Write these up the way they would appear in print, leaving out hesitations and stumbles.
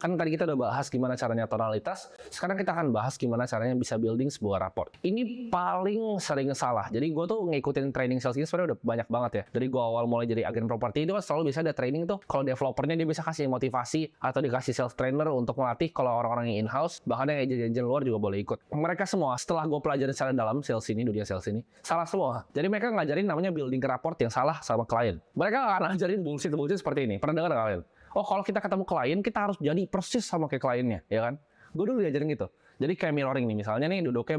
Kan tadi kita udah bahas gimana caranya tonalitas, sekarang kita akan bahas gimana caranya bisa building sebuah raport. Ini paling sering salah. Jadi gue tuh ngikutin training sales ini sebenarnya udah banyak banget ya. Dari gue awal mulai jadi agen properti itu kan selalu bisa ada training tuh. Kalau developernya dia bisa kasih motivasi atau dikasih sales trainer untuk melatih kalau orang-orang yang in-house, bahkan yang agent-agent luar juga boleh ikut. Mereka semua setelah gue pelajarin secara dalam sales ini, dunia sales ini, salah semua. Jadi mereka ngajarin namanya building rapport yang salah sama klien. Mereka akan ngajarin bullshit seperti ini. Pernah dengar nggak kalian? Oh, kalau kita ketemu klien, kita harus jadi persis sama kayak kliennya, ya kan? Gue dulu diajarin gitu. Jadi kayak mirroring nih, misalnya nih duduk dia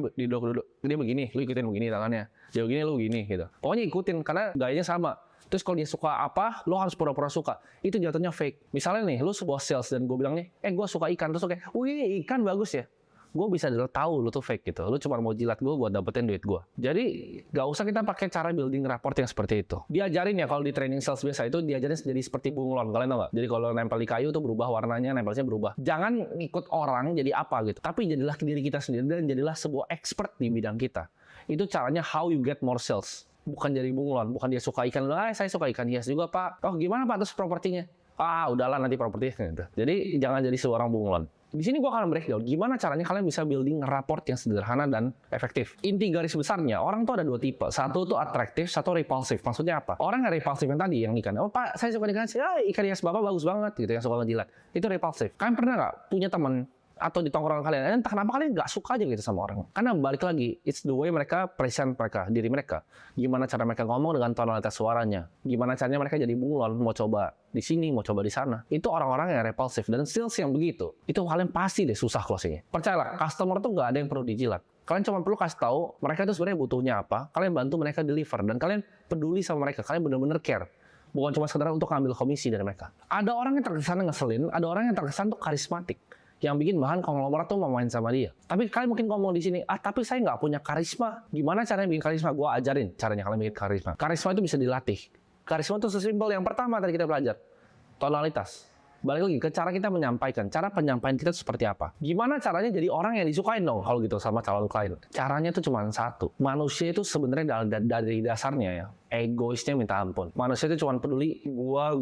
begini, lu ikutin begini tangannya. Dia begini, lu begini gitu. Pokoknya ikutin karena gayanya sama. Terus kalau dia suka apa, lo harus pura-pura suka. Itu jatuhnya fake. Misalnya nih, lu sebuah sales dan gue bilang nih, gue suka ikan. Terus kayak, wih ikan bagus ya. Gue bisa tahu lu tuh fake gitu. Lu cuma mau jilat gue buat dapetin duit gue. Jadi gak usah kita pakai cara building rapport yang seperti itu. Diajarin ya kalau di training sales biasa itu diajarin jadi seperti bunglon. Kalian tau gak? Jadi kalau nempel di kayu tuh berubah warnanya, nempelnya berubah. Jangan ikut orang jadi apa gitu. Tapi jadilah diri kita sendiri dan jadilah sebuah expert di bidang kita. Itu caranya how you get more sales. Bukan jadi bunglon. Bukan dia suka ikan. Saya suka ikan hias juga pak. Oh gimana pak terus propertinya? Udahlah nanti propertinya gitu. Jadi jangan jadi seorang bunglon. Di sini gue akan breakdown gimana caranya kalian bisa building rapport yang sederhana dan efektif. Inti garis besarnya, orang tuh ada dua tipe. Satu tuh atraktif, satu repulsif. Maksudnya apa? Orang yang repulsif yang tadi, yang ikan. Oh pak, saya suka ikan hias. Ikan hias bapak bagus banget gitu, yang suka ngejilat. Itu repulsif. Kalian pernah nggak punya teman atau di tongkrongan kalian, entah kenapa kalian nggak suka aja gitu sama orang. Karena balik lagi, it's the way mereka present diri mereka. Gimana cara mereka ngomong dengan tonalitas suaranya. Gimana caranya mereka jadi bunglon, mau coba di sini, mau coba di sana. Itu orang-orang yang repulsif dan sales yang begitu. Itu kalian pasti deh susah closingnya. Percayalah, customer tuh nggak ada yang perlu dijilat. Kalian cuma perlu kasih tahu mereka itu sebenarnya butuhnya apa. Kalian bantu mereka deliver dan kalian peduli sama mereka. Kalian benar-benar care. Bukan cuma sekedar untuk ngambil komisi dari mereka. Ada orang yang terkesan ngeselin, ada orang yang terkesan tuh karismatik. Yang bikin bahan konglomerat tuh mau main sama dia. Tapi kalian mungkin ngomong di sini, tapi saya nggak punya karisma. Gimana caranya bikin karisma? Gua ajarin caranya kalian bikin karisma. Karisma itu bisa dilatih. Karisma itu sesimpel yang pertama tadi kita belajar. Tonalitas. Balik lagi ke cara kita menyampaikan. Cara penyampaian kita seperti apa. Gimana caranya jadi orang yang disukain dong kalau gitu sama calon klien. Caranya itu cuma satu. Manusia itu sebenarnya dari dasarnya ya. Egoisnya minta ampun. Manusia itu cuma peduli gua,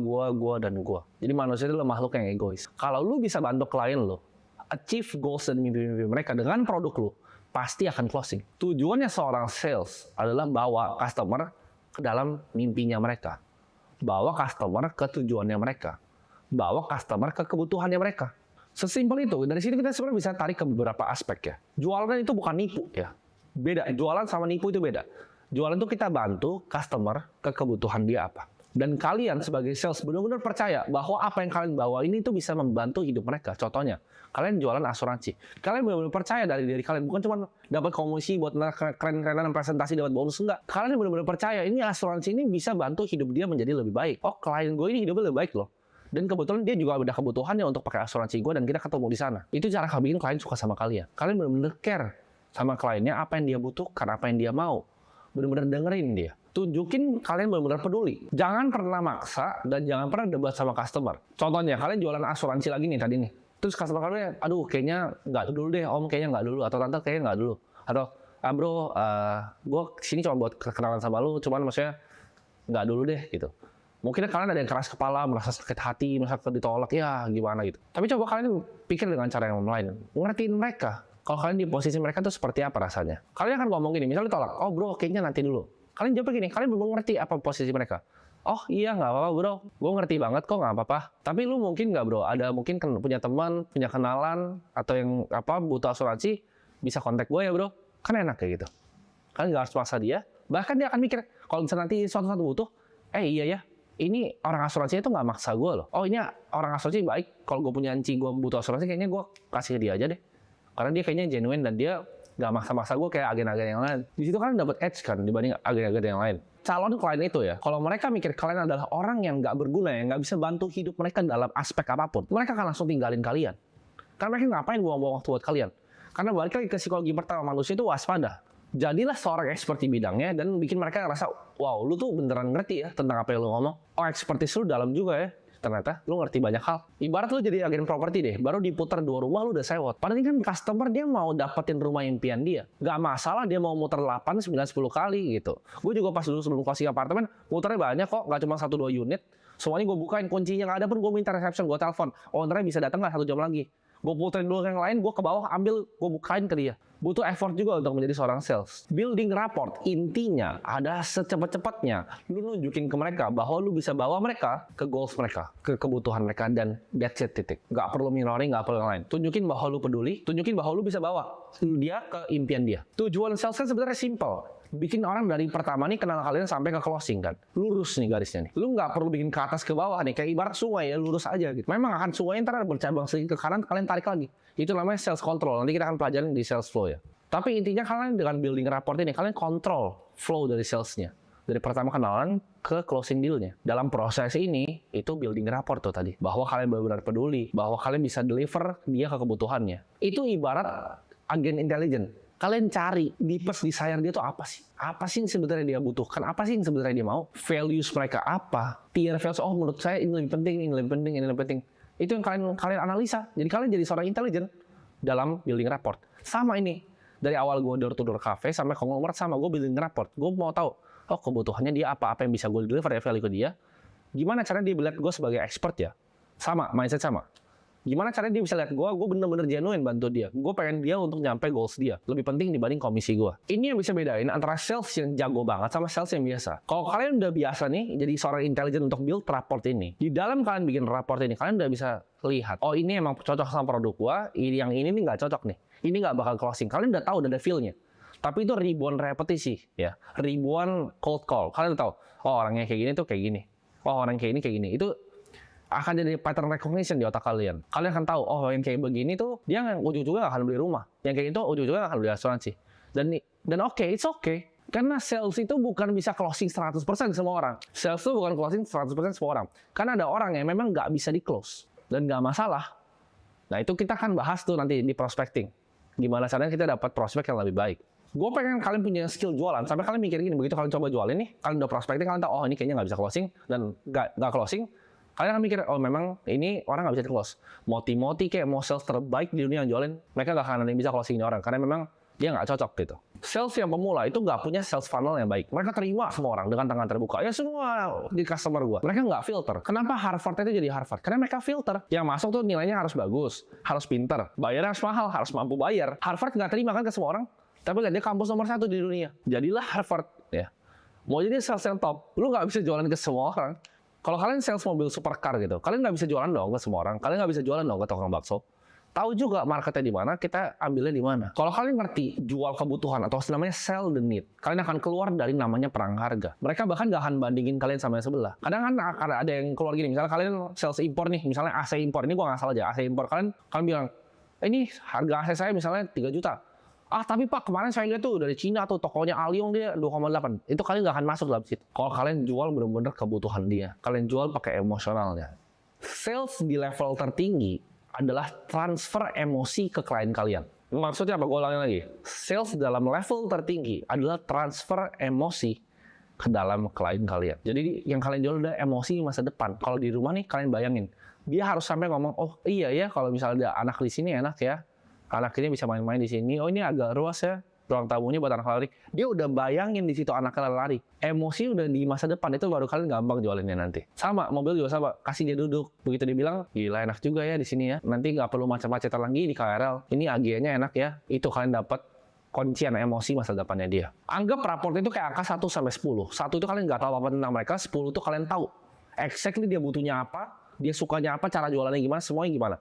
dan gua. Jadi manusia itu makhluk yang egois. Kalau lu bisa bantu klien lu achieve goals dan mimpi-mimpi mereka dengan produk lu, pasti akan closing. Tujuannya seorang sales adalah bawa customer ke dalam mimpinya mereka. Bawa customer ke tujuannya mereka. Bawa customer ke kebutuhannya mereka. Sesimpel itu. Dari sini kita sebenarnya bisa tarik ke beberapa aspek ya. Jualan itu bukan nipu ya. Beda. Jualan sama nipu itu beda. Jualan itu kita bantu customer ke kebutuhan dia apa. Dan kalian sebagai sales benar-benar percaya bahwa apa yang kalian bawa ini tuh bisa membantu hidup mereka. Contohnya, kalian jualan asuransi. Kalian benar-benar percaya dari diri kalian. Bukan cuma dapat komisi buat keren-kerenan presentasi dapat bonus, enggak. Kalian benar-benar percaya ini asuransi ini bisa bantu hidup dia menjadi lebih baik. Oh, klien gue ini hidupnya lebih baik loh. Dan kebetulan dia juga ada kebutuhannya untuk pakai asuransi gue dan kita ketemu di sana. Itu cara bikin klien suka sama kalian. Kalian benar-benar care sama kliennya, apa yang dia butuhkan, apa yang dia mau. Benar-benar dengerin dia. Tunjukin kalian benar-benar peduli. Jangan pernah maksa dan jangan pernah debat sama customer. Contohnya, kalian jualan asuransi lagi nih tadi nih. Terus customer kalian, aduh kayaknya nggak dulu deh, om kayaknya nggak dulu. Atau tante kayaknya nggak dulu. Atau, bro, gue kesini cuma buat kenalan sama lu, cuman maksudnya nggak dulu deh gitu. Mungkin kalian ada yang keras kepala, merasa sakit hati, merasa ditolak, ya gimana gitu. Tapi coba kalian pikir dengan cara yang lain. Ngertiin mereka. Kalau kalian di posisi mereka tuh seperti apa rasanya. Kalian akan ngomong gini, misalnya ditolak, oh bro kayaknya nanti dulu. Kalian jawab gini, kalian belum ngerti apa posisi mereka. Oh iya nggak apa-apa bro, gue ngerti banget kok nggak apa-apa. Tapi lu mungkin nggak bro, ada mungkin punya teman, punya kenalan, atau yang butuh asuransi, bisa kontak gue ya bro. Kan enak kayak gitu. Kalian nggak harus maksa dia, bahkan dia akan mikir, kalau misalnya nanti suatu butuh, iya ya, ini orang asuransinya itu nggak maksa gue loh. Oh ini orang asuransi baik, kalau gue punya anci, gue butuh asuransi, kayaknya gue kasih dia aja deh. Karena dia kayaknya genuine dan dia nggak maksa-maksa gue kayak agen-agen yang lain. Di situ kan dapat edge kan dibanding agen-agen yang lain. Calon klien itu ya, kalau mereka mikir kalian adalah orang yang nggak berguna, yang nggak bisa bantu hidup mereka dalam aspek apapun, mereka akan langsung tinggalin kalian. Karena mereka ngapain buang-buang waktu buat kalian? Karena balik lagi ke psikologi pertama manusia itu waspada. Jadilah seorang expert di bidangnya dan bikin mereka ngerasa, wow, lu tuh beneran ngerti ya tentang apa yang lu ngomong. Oh, expertise lu dalam juga ya. Ternyata lu ngerti banyak hal. Ibarat lu jadi agen properti deh, baru diputar 2 rumah lu udah sewot. Padahal ini kan customer dia mau dapetin rumah impian dia. Gak masalah dia mau muter 8, 9, 10 kali gitu. Gue juga pas dulu sebelum closing apartemen, muternya banyak kok, gak cuma 1-2 unit. Semuanya gue bukain, kuncinya nggak ada pun gue minta reception, gue telepon. Ownernya bisa datang nggak 1 jam lagi? Gue puterin dulu yang lain, gue ke bawah ambil, gue bukain ke dia. Butuh effort juga untuk menjadi seorang sales. Building rapport, intinya ada secepat-cepatnya lu nunjukin ke mereka bahwa lu bisa bawa mereka ke goals mereka, ke kebutuhan mereka, dan that's it, titik. Nggak perlu mirroring, nggak perlu yang lain. Tunjukin bahwa lu peduli, tunjukin bahwa lu bisa bawa dia ke impian dia. Tujuan sales kan sebenarnya simple. Bikin orang dari pertama nih kenal kalian sampai ke closing kan. Lurus nih garisnya nih. Lu nggak perlu bikin ke atas ke bawah nih. Kayak ibarat sungai ya, lurus aja gitu. Memang akan sungai ntar bercabang sedikit ke kanan, kalian tarik lagi. Itu namanya sales control. Nanti kita akan pelajarin di sales flow ya. Tapi intinya kalian dengan building rapport ini, kalian kontrol flow dari salesnya. Dari pertama kenalan ke closing dealnya. Dalam proses ini, itu building rapport tuh tadi. Bahwa kalian benar-benar peduli. Bahwa kalian bisa deliver dia ke kebutuhannya. Itu ibarat agen intelijen. Kalian cari deepest desire dia tuh apa sih? Apa sih yang sebenarnya dia butuhkan? Apa sih yang sebenarnya dia mau? Values mereka apa? Tier values, oh menurut saya ini lebih penting, ini lebih penting, ini lebih penting. Itu yang kalian analisa. Jadi kalian jadi seorang intelijen dalam building rapport. Sama ini. Dari awal gue door to door cafe sampai konglomerat sama, gue building rapport. Gue mau tahu, oh kebutuhannya dia apa yang bisa gue deliver ya value ke dia. Gimana caranya dia melihat gue sebagai expert ya? Sama, mindset sama. Gimana caranya dia bisa lihat gue bener-bener genuine bantu dia. Gue pengen dia untuk nyampe goals dia. Lebih penting dibanding komisi gue. Ini yang bisa bedain antara sales yang jago banget sama sales yang biasa. Kalau kalian udah biasa nih, jadi seorang intelijen untuk build rapport ini. Di dalam kalian bikin rapport ini, kalian udah bisa lihat, oh ini emang cocok sama produk gue, yang ini nih nggak cocok nih. Ini nggak bakal closing. Kalian udah tahu, udah ada feel-nya. Tapi itu ribuan repetisi, ya. Ribuan cold call. Kalian udah tahu, oh orangnya kayak gini tuh kayak gini. Oh orang kayak ini kayak gini. Itu akan jadi pattern recognition di otak kalian. Kalian akan tahu, oh yang kayak begini tuh, dia ujung-ujungnya nggak akan beli rumah. Yang kayak itu ujung-ujungnya nggak akan beli asuransi. Dan oke, it's okay. Karena sales itu bukan bisa closing 100% semua orang. Sales itu bukan closing 100% semua orang. Karena ada orang yang memang nggak bisa di-close. Dan nggak masalah. Nah itu kita akan bahas tuh nanti di prospecting. Gimana caranya kita dapat prospek yang lebih baik. Gue pengen kalian punya skill jualan. Sampai kalian mikir gini, begitu kalian coba jualin nih, kalian udah prospecting, kalian tahu, oh ini kayaknya nggak bisa closing, dan nggak closing. Kalian akan mikir, oh memang ini orang nggak bisa di-close. Moti-moti kayak mau sales terbaik di dunia yang jualin, mereka nggak akan ada yang bisa closing orang. Karena memang dia nggak cocok gitu. Sales yang pemula itu nggak punya sales funnel yang baik. Mereka terima semua orang dengan tangan terbuka. Ya semua di customer gue. Mereka nggak filter. Kenapa Harvard itu jadi Harvard? Karena mereka filter. Yang masuk tuh nilainya harus bagus, harus pinter, bayarnya harus mahal, harus mampu bayar. Harvard nggak terima kan ke semua orang. Tapi lihat dia kampus nomor 1 di dunia. Jadilah Harvard. Ya. Mau jadi sales yang top, lu nggak bisa jualan ke semua orang. Kalau kalian sales mobil supercar gitu, kalian nggak bisa jualan dong ke semua orang. Kalian nggak bisa jualan dong ke tukang bakso. Tahu juga marketnya di mana, kita ambilnya di mana. Kalau kalian ngerti jual kebutuhan atau namanya sell the need, kalian akan keluar dari namanya perang harga. Mereka bahkan nggak akan bandingin kalian sama yang sebelah. Kadang kan ada yang keluar gini, misalnya kalian sales impor nih, misalnya AC impor, ini gua nggak salah aja, AC impor, kalian bilang, ini harga AC saya misalnya 3 juta. Ah tapi Pak, kemarin saya lihat tuh dari Cina tuh tokonya Aliong dia 2,8. Itu kalian nggak akan masuk dalam situ. Kalau kalian jual benar-benar kebutuhan dia, kalian jual pakai emosionalnya. Sales di level tertinggi adalah transfer emosi ke klien kalian. Maksudnya apa? Gue ulangi lagi. Sales dalam level tertinggi adalah transfer emosi ke dalam klien kalian. Jadi yang kalian jual adalah emosi masa depan. Kalau di rumah nih kalian bayangin, dia harus sampai ngomong, oh iya ya kalau misalnya ada anak di sini enak ya. Anak ini bisa main-main di sini. Oh ini agak luas ya. Ruang tamunya buat anak lari. Dia udah bayangin di situ anaknya lari. Emosi udah di masa depan, itu baru kalian gampang jualinnya nanti. Sama, mobil juga sama. Kasih dia duduk. Begitu dia bilang, gila enak juga ya di sini ya. Nanti nggak perlu macet-macetan lagi di KRL. Ini AG-nya enak ya. Itu kalian dapat kuncian emosi masa depannya dia. Anggap raport itu kayak angka 1 sampai 10. 1 itu kalian nggak tahu apa tentang mereka. 10 itu kalian tahu. Exactly dia butuhnya apa. Dia sukanya apa. Cara jualannya gimana. Semuanya gimana.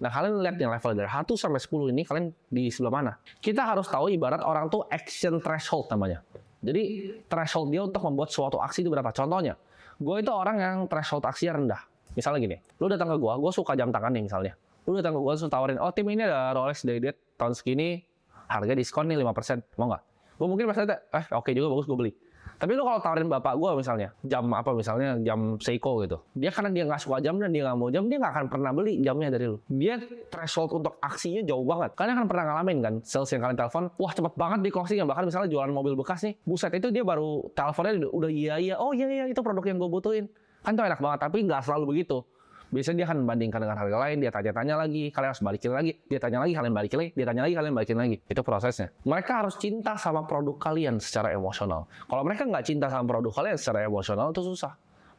Nah, kalian lihat yang level dari 1 sampai 10 ini, kalian di sebelah mana? Kita harus tahu ibarat orang tuh action threshold namanya. Jadi, threshold dia untuk membuat suatu aksi itu berapa? Contohnya, gue itu orang yang threshold aksinya rendah. Misalnya gini, lu datang ke gue suka jam tangan nih misalnya. Lu datang ke gue, terus tawarin, oh tim ini ada Rolex Day-Date tahun segini, harga diskon nih 5%, mau nggak? Gue mungkin pas ada, oke juga bagus, gue beli. Tapi lu kalau tawarin bapak gue misalnya, jam apa misalnya, jam Seiko gitu. Dia karena dia nggak suka jam dan dia nggak mau jam, dia nggak akan pernah beli jamnya dari lu. Dia threshold untuk aksinya jauh banget. Kalian akan pernah ngalamin kan, sales yang kalian telepon, wah cepet banget di closing. Bahkan misalnya jualan mobil bekas nih, buset itu dia baru teleponnya udah iya, oh iya itu produk yang gue butuhin. Kan tuh enak banget, tapi nggak selalu begitu. Biasanya dia akan membandingkan dengan harga lain, dia tanya-tanya lagi, kalian harus balikin lagi, dia tanya lagi, kalian balikin lagi, dia tanya lagi, kalian balikin lagi. Itu prosesnya. Mereka harus cinta sama produk kalian secara emosional. Kalau mereka nggak cinta sama produk kalian secara emosional, itu susah.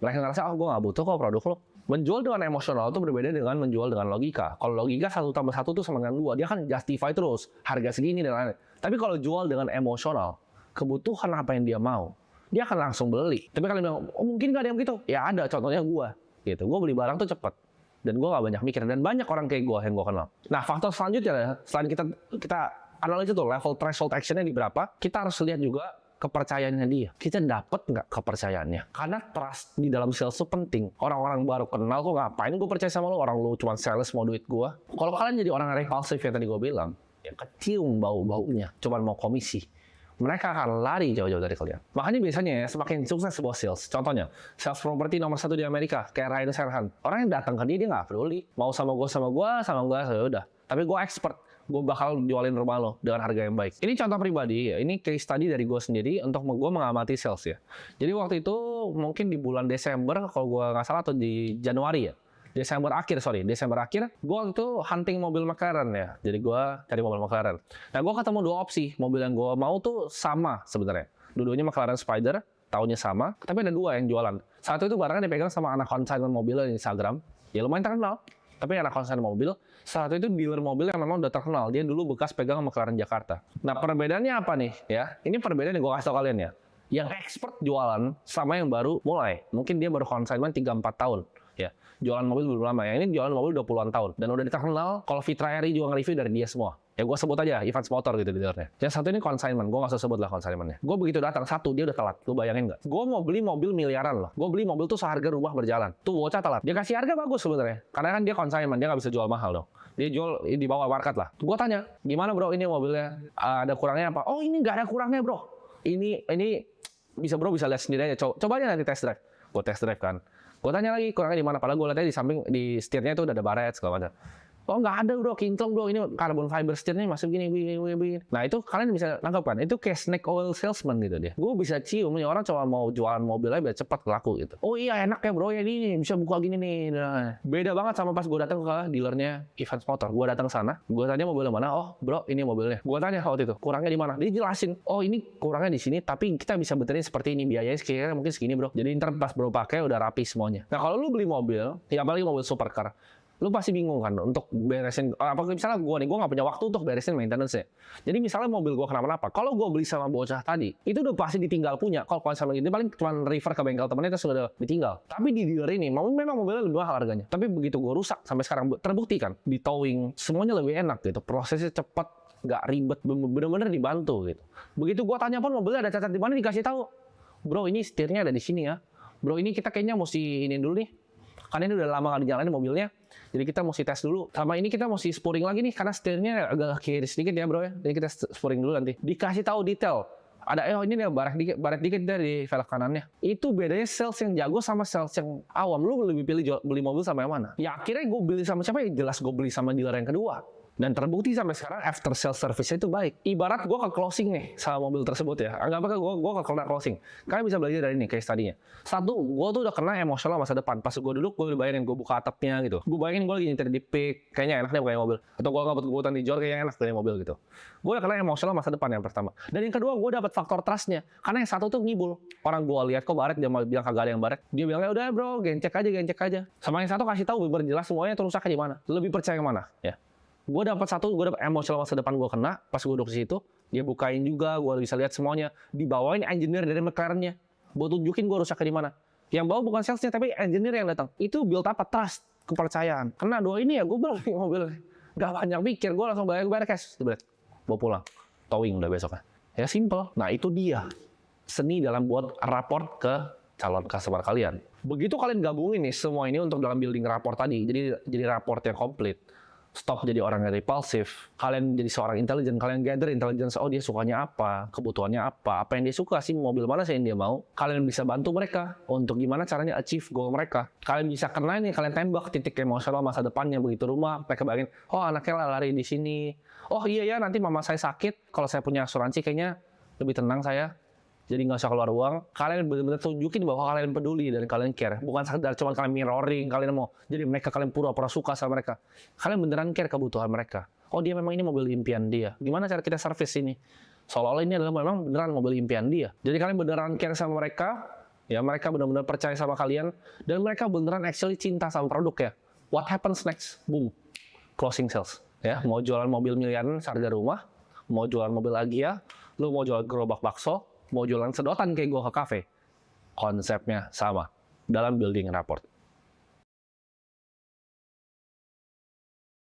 Mereka ngerasa, oh gue nggak butuh kok produk lo. Menjual dengan emosional itu berbeda dengan menjual dengan logika. Kalau logika 1+1 tuh sama dengan 2, dia kan justify terus harga segini dan lain-lain. Tapi kalau jual dengan emosional, kebutuhan apa yang dia mau, dia akan langsung beli. Tapi kalian bilang, oh mungkin nggak ada yang begitu. Ya ada, contohnya gue. Gitu. Gue beli barang tuh cepet. Dan gue nggak banyak mikir. Dan banyak orang kayak gue yang gue kenal. Nah, faktor selanjutnya, selain kita analisa tuh level threshold actionnya di berapa, kita harus lihat juga kepercayaannya dia. Kita dapat nggak kepercayaannya? Karena trust di dalam sales itu penting. Orang-orang baru kenal kok, ngapain gue percaya sama lo? Orang lo cuma sales mau duit gue. Kalau kalian jadi orang repulsif yang tadi gue bilang, ya kecium bau-baunya, cuma mau komisi, mereka akan lari jauh-jauh dari kalian. Makanya biasanya ya, semakin sukses sebuah sales. Contohnya, sales property nomor 1 di Amerika, kayak Ryan Serhant. Orang yang datang ke dia nggak peduli. Mau sama gue, ya udah. Tapi gue expert. Gue bakal jualin rumah lo dengan harga yang baik. Ini contoh pribadi ya, ini case study dari gue sendiri untuk gue mengamati sales ya. Jadi waktu itu mungkin di bulan Desember, kalau gue nggak salah, atau di Januari ya. Desember akhir, gue waktu itu hunting mobil McLaren ya. Jadi gue cari mobil McLaren. Nah, gue ketemu 2 opsi. Mobil yang gue mau tuh sama sebenarnya. Dua-duanya McLaren Spider, tahunnya sama, tapi ada 2 yang jualan. Satu itu barangnya dipegang sama anak consignment mobil di Instagram. Ya lumayan terkenal. Tapi anak consignment mobil, satu itu dealer mobil yang memang udah terkenal. Dia dulu bekas pegang McLaren Jakarta. Nah, perbedaannya apa nih? Ya, ini perbedaan yang gue kasih tau kalian ya. Yang expert jualan sama yang baru mulai. Mungkin dia baru consignment 3-4 tahun. Ya, jualan mobil belum lama. Yang ini jualan mobil udah puluhan tahun. Dan udah terkenal, kalau Fitra Eri juga nge-review dari dia semua. Ya gue sebut aja, Evans Motor gitu dealernya. Yang satu ini consignment, gue nggak usah sebut lah consignmentnya. Gue begitu datang, satu, dia udah telat. Lu bayangin nggak? Gue mau beli mobil miliaran loh. Gue beli mobil tuh seharga rumah berjalan. Tuh bocah telat. Dia kasih harga bagus sebenarnya. Karena kan dia consignment, dia nggak bisa jual mahal dong. Dia jual di bawah market lah. Gue tanya, gimana bro ini mobilnya? Ada kurangnya apa? Oh ini nggak ada kurangnya bro. Ini bisa bro bisa lihat sendiri aja. Coba aja nanti test drive. Gue test drive kan. Gue tanya lagi kurangnya di mana? Padahal gue lihatnya di samping di setirnya itu udah ada baret segala macam. Oh nggak ada bro, kinclong bro, ini carbon fiber setirnya masih begini. Nah itu kalian bisa nangkap kan, itu kayak snake oil salesman gitu dia. Gue bisa cium, nih orang cuma mau jualan mobilnya biar cepat laku gitu. Oh iya enak ya bro, ya ini bisa buka gini nih. Nah, beda banget sama pas gue datang ke dealernya Evans Motor. Gue datang sana, gue tanya mobilnya mana, oh bro ini mobilnya. Gue tanya waktu itu, kurangnya di mana? Dia jelasin, oh ini kurangnya di sini, tapi kita bisa benerin seperti ini, biayanya sekiranya mungkin segini bro. Jadi ntar pas bro pakai udah rapi semuanya. Nah kalau lu beli mobil, ya apalagi mobil supercar, lu pasti bingung kan untuk beresin, apa misalnya gue nggak punya waktu untuk beresin maintenance ya. Jadi misalnya mobil gue kenapa-napa, kalau gue beli sama bocah tadi, itu udah pasti ditinggal punya. Kalau sama gitu paling cuma refer ke bengkel temennya terus udah ditinggal. Tapi di dealer ini, memang mobilnya lebih mahal harganya. Tapi begitu gue rusak sampai sekarang terbukti kan, di towing semuanya lebih enak gitu, prosesnya cepat, nggak ribet, bener-bener dibantu gitu. Begitu gue tanya pun mobilnya ada cacat di mana, dikasih tahu, bro ini setirnya ada di sini ya, bro ini kita kayaknya mesti ini dulu nih. Karena ini udah lama nggak dijalanin mobilnya, jadi kita mesti tes dulu. Sama ini kita mesti spuring lagi nih, karena setirnya agak kiri sedikit ya bro ya. Jadi kita spuring dulu nanti. Dikasih tahu detail. Ada, ini nih baret dikit dari velg kanannya. Itu bedanya sales yang jago sama sales yang awam. Lu lebih pilih beli mobil sama yang mana? Ya akhirnya gue beli sama siapa ya? Jelas gue beli sama dealer yang kedua. Dan terbukti sampai sekarang after sales service itu baik. Ibarat gue ke closing nih sama mobil tersebut ya. Anggap aja gue ke closing. Kalian bisa belajar dari ini case tadinya. Satu, gue tuh udah kena emosional masa depan. Pas gue duduk, gue udah bayangin gue buka atapnya gitu. Gue bayangin gue lagi nyetir di Pick, kayaknya enak deh pakai mobil. Atau gue ngebut-ngebutan di Jor, kayaknya enak pakai mobil gitu. Gue udah kena emosional masa depan yang pertama. Dan yang kedua, gue dapat faktor trustnya. Karena yang satu tuh ngibul. Orang gue lihat kok baret, dia mau bilang kagak ada yang baret. Dia bilang, udah bro, gencek aja. Sama yang satu kasih tahu berjelas semuanya terus rusaknya di mana. Lebih percaya yang mana? Ya. Gue dapat emosional masa depan gue kena. Pas gue duduk di situ, dia bukain juga, gue bisa lihat semuanya. Dibawain engineer dari McLaren-nya. Gue tunjukin gue rusaknya di mana. Yang bawa bukan salesnya, tapi engineer yang datang. Itu build apa? Trust, kepercayaan. Karena dua ini ya, gue beli mobil. Gak banyak mikir, gue langsung bayar cash. Bawa pulang. Towing udah besoknya. Ya simple. Nah itu dia. Seni dalam buat raport ke calon customer kalian. Begitu kalian gabungin nih semua ini untuk dalam building raport tadi. Jadi raport yang komplit. Stop jadi orang yang repulsif. Kalian jadi seorang intelijen. Kalian gather intelligence. Oh dia sukanya apa, kebutuhannya apa yang dia suka sih, mobil mana sih yang dia mau. Kalian bisa bantu mereka untuk gimana caranya achieve goal mereka. Kalian bisa kena nih, kalian tembak titik emosional masa depannya. Begitu rumah, mereka bayangin, oh anaknya lari di sini. Oh iya ya nanti mama saya sakit. Kalau saya punya asuransi kayaknya lebih tenang saya. Jadi nggak usah keluar uang. Kalian benar-benar tunjukin bahwa kalian peduli dan kalian care. Bukan sekedar cuma kalian mirroring, kalian mau jadi mereka, kalian pura-pura suka sama mereka. Kalian beneran care kebutuhan mereka. Oh dia memang ini mobil impian dia. Gimana cara kita service ini? Seolah-olah ini adalah memang beneran mobil impian dia. Jadi kalian beneran care sama mereka. Ya, mereka benar-benar percaya sama kalian dan mereka beneran actually cinta sama produk ya. What happens next? Boom. Closing sales. Ya, mau jualan mobil miliaran harga rumah, mau jualan mobil Agia, lu mau jualan gerobak bakso, mau jualan sedotan kayak gua ke kafe. Konsepnya sama dalam building rapport.